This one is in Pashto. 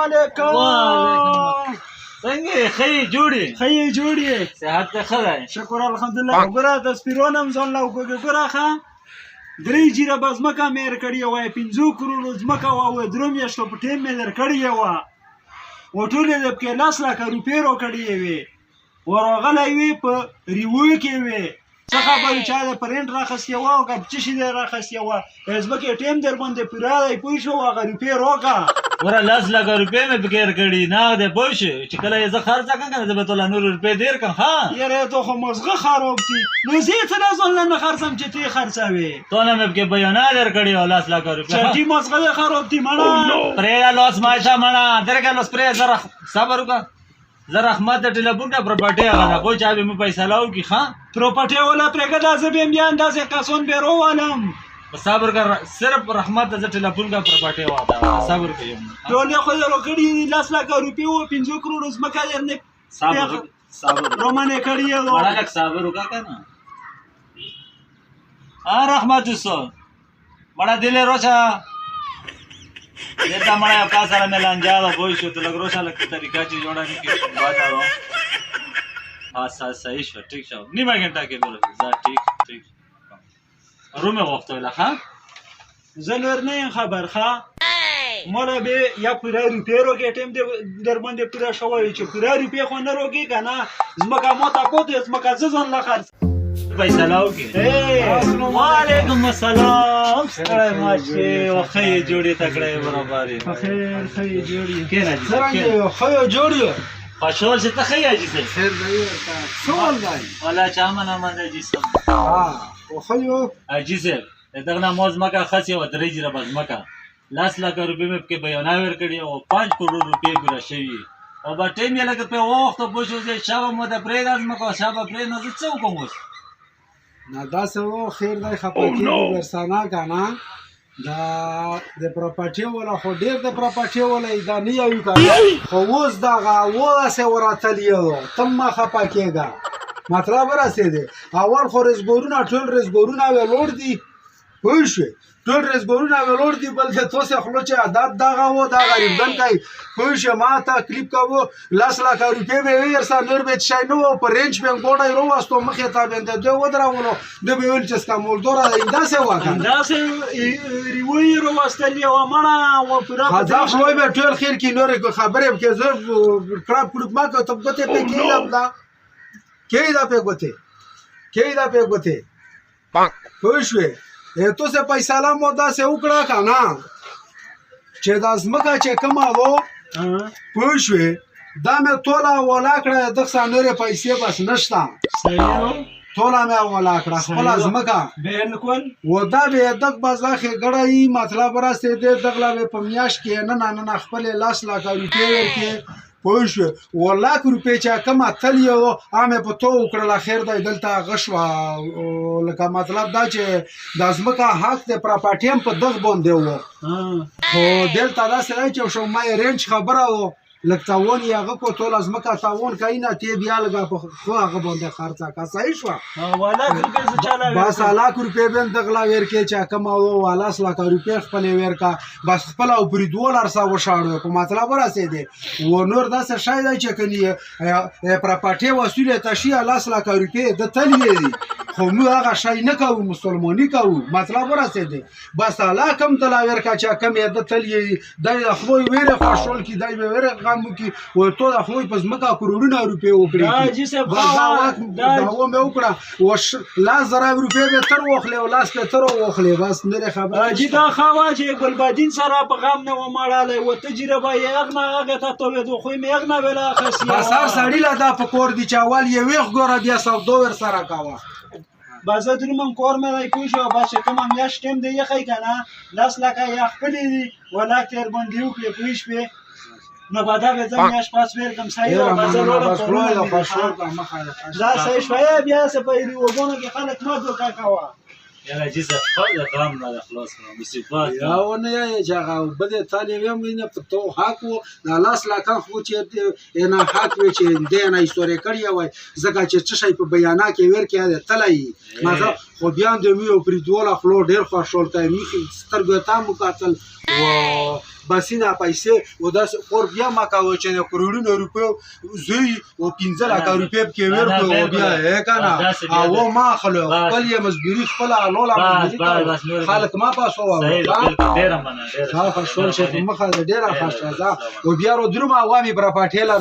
علیکم. څنګه خی جوړي خی جوړي صحت ته خدای شکر الحمدلله. وګوره د سپیرونم ځان لا وګوره ښه 3 جیره به ځمکه مې درکړې وای 15 کروڑو ځمکه او درو میاشتو په ټیم مې درکړې وه او ټولې د پکې 10 لکه روپۍ راکړې وې ورغلی وې په ریوو کې وې څه خبرې چا د پرنټ راخیستې وه او که څه شي دی راخیستې وه ځمکې ټیم در باندې پوره دی پوه شو هغه روپۍ راکړه ګوره 10 لکه روپۍ مې پکې درکړي نغد یې پوه شوې چې کله یې زه خرڅه کړم که نه زه به تاله نور روپۍ ډېر کړم ښه یاره ته خو مزغه خراب دي نو زه یې څه نه ځان نه خرڅم چې ته یې خرڅوې تاله مې پکې بیانه درکړي او 10 لکه روپۍ چټي مزغه دې خراب دي مړه پرېږده لاس ماشه مړه درکړه لاس پرېږده زه صبر وکړه زه رحمت ته ټلیفون کړه پروپرټۍ هغه ده خو چا به مې فیصله وکړي ښه پروپرټۍ والا پرېږده زه به یې بیا اندازې کسون بې روالم صبر کړه صرف رحمت ته زه ټلیفون کړه پروپرټۍ والا صبر کوي ټول یې خو یې راکړي 10 لکه روپۍ و 15 کروڑو ځمکه درنه صبر رومانې کړي یې مړه لږ صبر وکړه که نه رحمت اوسه مړه دلې روشه دیتا مړه یو کا سره مې لانجا ده پوه شو ته لږ روشه لږ طریقه چې جوړه نه کړي بازارو صحیح شو ټیک شو نیمه ګنټه کې به ځه ټیک روم یې غوښتوله ښه زه نور نه یم خبر ښه ماله به یا پوره روپۍ راکړې ټیم در باندې پوره شوی چې پوره روپۍ خو نه راکړې که نه ځمکه ماته پاتې ځمکه زه ځان له خرڅ فیصله وکړي وعلیکم السلام ستړی ماشې او ښه یې جوړې تکړه یې برابر یې بخیر ښه یې جوړ یې کښېنه جي څرنګه یې ښه یې جوړ یې خوشحال چې ته ښه یې حاجي صاحب خیر دی ورته څه ول دی والا چې امن امن دی حاجي صاحب او ښه یې حاجي صاحب د دغه نه مو ځمکه خسې وه 3 جیره به ځمکه 10 لکه روپۍ مې پکې بیانه ورکړي او 5 کروڑ روپۍ پوره شوي او به ټیم یې لکه پرې ووخته پوه شو چې شا به مو ته پرېږده ځمکه او شا به پرېږده زه څه وکړم اوس نه داسې و خیر دی خفه کېږي درسانه که نه د پراپرټۍ والا خو ډېر د پراپرټۍ والا دا نه یوي که خو اوس دغه داسې ورتلي ته مه خفه کېږه مطلب ورسېدی اول خو رزګورونه ټول رزګورونه ویلوړ دي پوه شوې ټول رزګورونه ویلوړ دي بل د توسې خلو چې عادت دغه و دا غریبګن کوي پوه شوې ما تکلیف کوو 10 لکه روپۍ به یې ورسره نور به شی نه و په رینچ به یې ګوډی راوستو مخې ته به یې د دوی ودرولو ده به یې ویل چې سکامولدوره داسې وه که داسې ریوه یې راوستلې وه مړه دا خلوی به ټول خیر کړي نورې خبرې پکې زه کړاپ کړوپ ما کوه ته ګوتې پې کېږدم دا کېږده پې ګوتې پوه شوې تو سے فیصله مو داسې وکړه که نه چې دا ځمکه چې کومه وه پوه شوې دا مې ټوله والا کړه دغه څه نورې پیسې بس نشته ټوله مې والا کړه خپله ځمکه بالکل و دا به یې دغه بازا ښېګړی مطلب راسېدی دغله به په میاشت کې نن خپلې 10 لکه روپۍ ورکړې پوه شوې و لاک روپۍ چې کومه تلې وه هغه مې په تو وکړله خیر دی دلته هغه شوه لکه مطلب دا چې دا ځمکه حق د پراپرټۍ هم په دغه باندې وه خو دلته داسې دی چې شو ما یې رینچ خبره وه لږ تاوان یې هغه کو ټوله ځمکه تاوان کوي نه تی بیا لږه په خو هغه باندې خرڅه که صحیح شوه بس لاک روپۍ به هم دغله ورکړې چې کومه وه 10 لکه روپۍ خپلې ورکړه بس خپله او بریدول هر څه وشاړو په مطلب ورسېدی و نور داسې شی دی چې که پراپرټۍ وصول یې تشي 10 لکه روپۍ د تلې دي خو موږ هغه شی نه کوو مسلماني کوو مطلب ورسېدی بس لاک هم دله ورکړه چې کوم یې د تلې دي دی د خدای ویرې خوشحال کړي دی به ویرې مو و تو د خلوی په ځمکه کروڑونه روپۍ وکړې دعوه مې وکړه 10,000 روپۍ به تر واخلې او 10 به تر واخلې بس نورې خبره حاجي دا ښه وه چې ګلبدین سره په غم نه وه مړالی و تجربه یې هغه نه هغې ته توېدو خو یې مې هغه نه ویله اخیستې بس هر سړي له دا په کور دي چې اول یې ویښ ګوره بیا سودا ورسره کوه بس زه درومم کور مې دی پوه شوه بس چې کومه میاشت ټیم دی یخی که نه 10 لکه یې خپلې دي ولاک تېر باندې وکړې پوه شوې نو به دا به زه میاشت پاس ورکړم صحیح ده به زه وړم دا صحیح شوه بیا څه په ریوګانو کې خلک مه دوکه کوه یاره حاجي صاحب خپل غم راله خلاص کړه مصیبت یا ونه یې چې هغه بدې تالې ویم نه په تو حق و دا 10 لکه خو چې نه حق وي چې دې نه ایستورې کړی وای ځکه چې څه شی په بیانه کې ورکړی تللی مطلب خو بیا هم د میو پریدواله خلو ډېر خوښ شول که یې میخي سترګو ته هم وکتل بسینه پیسې و داسې خور بیا ما کوه چې د کروڑونو روپیو زوی و 15 لکه روپۍ پکې ورکړو و بیا یې که نه او ما خلو خپل یې مزدوري خپله لوله مزدوري کوي خلک ما پاسو ښه شول چې په مخه ډېره ښه ښځه و بیا رو دروم عوامې براپاټېلر